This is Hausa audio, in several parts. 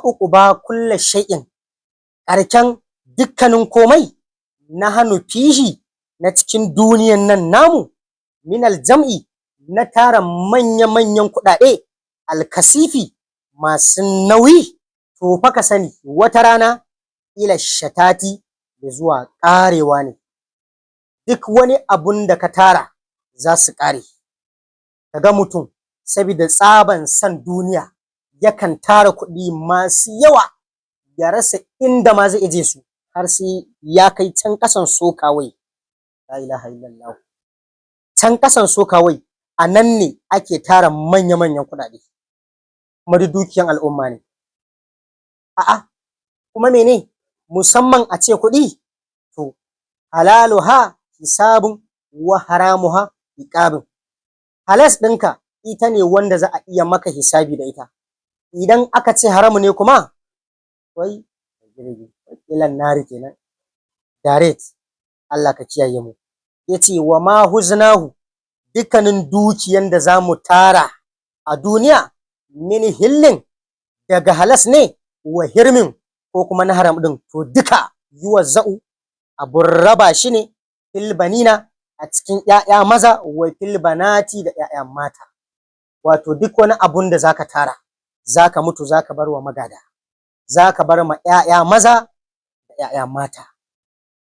uquba kulli shay'in, ƙarken dukkanin komai na hannu fihi na cikin duniyan nan namu min aljam'i na tara manya-manyan kuɗaɗe alkasifi masu nauyi, to fa ka sani wata rana ila shatati da zuwa ƙarewa ne. Duk wani abun da ka tara za su ƙare. Kaga mutum sabida tsaban son duniya yakan tara kuɗi masu yawa ya rasa inda ma zai ije su, har sai ya kai can ƙasan sokawai, la ilaha illallah, can ƙasan sokawai a nan ne ake tara manya-manyan kuɗaɗe, kuma duk dukiyan al'umma ne. A'a, kuma mene musamman a ce kuɗi, to halaluha hisabun wa haramuha iqabun. Halas ɗinka ita ne wanda za a iya maka hisabi da ita, idan aka ce haramu ne kuma wai ilan nari kenan direct. Allah ka kiyaye mu. Yace wa ma huznahu, dukkanin dukiyan da zamu tara a duniya min hillin, daga halas ne wa hirmin ko kuma na haram ɗin, to duka yuwa za'u abun raba shi ne fil banina a cikin ƴaƴa maza wa fil banati da ƴaƴa mata. Wato duk wani abun da zaka tara zaka mutu zaka bar wa magada, zaka bar ma ƴaƴa maza da ƴaƴa mata.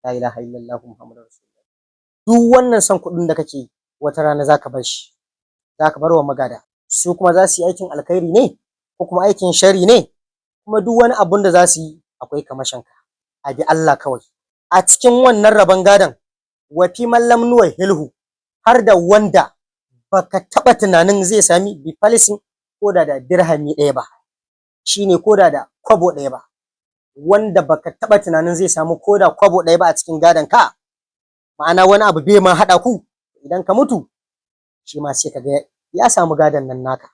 La ilaha illallah muhammadur rasulullah. Duk wannan son kuɗin da kake yi wata rana zaka bar shi, zaka bar wa magada, su kuma za su yi aikin alkhairi ne ko kuma aikin shari ne, kuma duk wani abun da za su yi akwai kamashinka. A bi Allah kawai a cikin wannan rabon gadon. Wa fi man lam nuwahhilhu, har da wanda baka taɓa tunanin zai sami bi falisin ko da dirhami ɗaya ba, shine ko da kwabo ɗaya ba, wanda baka taɓa tunanin zai samu ko da kwabo ɗaya ba a cikin gadon ka, ma'ana wani abu bai ma haɗa ku, idan ka mutu shi ma sai kaga ya samu gadon nan naka.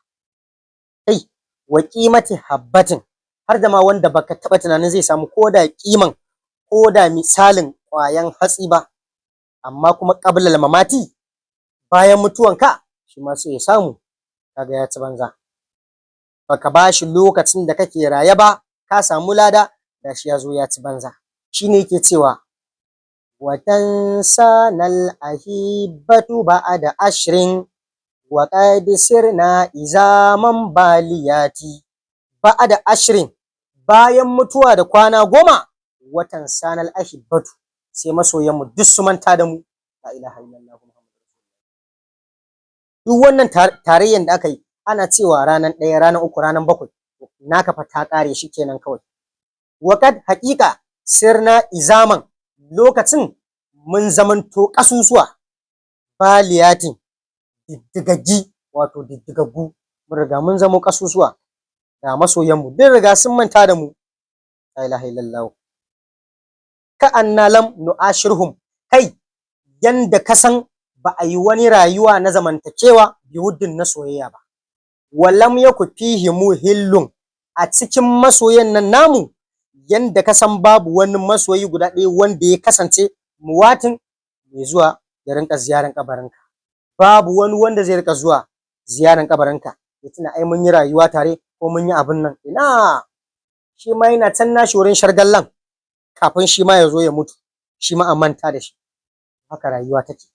Kai wa qimati habbatin, har da ma wanda baka taɓa tunanin zai samu ko da ƙiman ko da misalin ƙwayan hatsi ba, amma kuma qablal mamati, bayan mutuwanka shi ma sai ya samu. Kaga ya ci banza, baka bashi lokacin da kake raye ba ka samu lada, gashi ya zo ya ci banza. Shine yake cewa wa tansanal ahibatu ba'da ashrin wa qad sirna izaman baliyati. Ba'da ashrin, bayan mutuwa da kwana 10, watan sanal ahibatu, sai masoyanmu duk su manta da mu. La ilaha illallah. Duk wannan tarayyan da aka yi, ana cewa ranan 1, ranan 3, ranan 7, naka fa ta ƙare shi kenan kawai. Waƙad haƙiƙa sirna izaman, lokacin mun zamanto ƙasusuwa, baliyatin diddigaggi, wato diddigaggu, mun riga mun zamo ƙasusuwa. Ga masoyanmu duk riga sun manta da mu. La ilaha illallah. Ka anna lam nu'ashirhum, kai yanda ka san ba a yi wani rayuwa na zamantakewa biwuddin na soyayya ba. Walam yaku fihi muhillun, a cikin masoyan nan namu yanda ka san babu wani masoyi guda ɗaya wanda ya kasance muwatin mai zuwa ya rinka ziyaran kabarinka. Babu wani wanda zai rika zuwa ziyaran kabarinka ya tuna ai mun yi rayuwa tare ko mun yi abin nan. Ina, shi ma yana can nashi wurin shargallan kafin shi ma ya zo ya mutu, shi ma an manta da shi. Haka rayuwa take.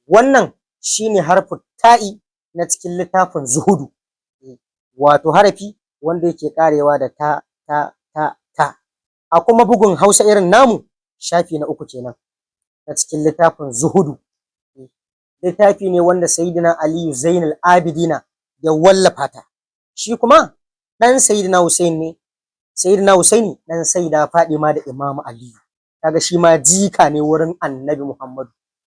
Wannan shine harfin ta'i na cikin littafin zuhudu, wato harafi wanda yake karewa da ta. A kuma bugun Hausa irin namu, shafi na 3 kenan na cikin littafin zuhudu. Littafi ne wanda Sayyidina Aliyu Zainul Abidina ya wallafa ta. Shi kuma ɗan Sayyidina Hussein ne. Sayyidina Husaini ɗan Sayyida Fadima da Imam Aliyu. Kaga shi ma jika ne wurin Annabi Muhammadu.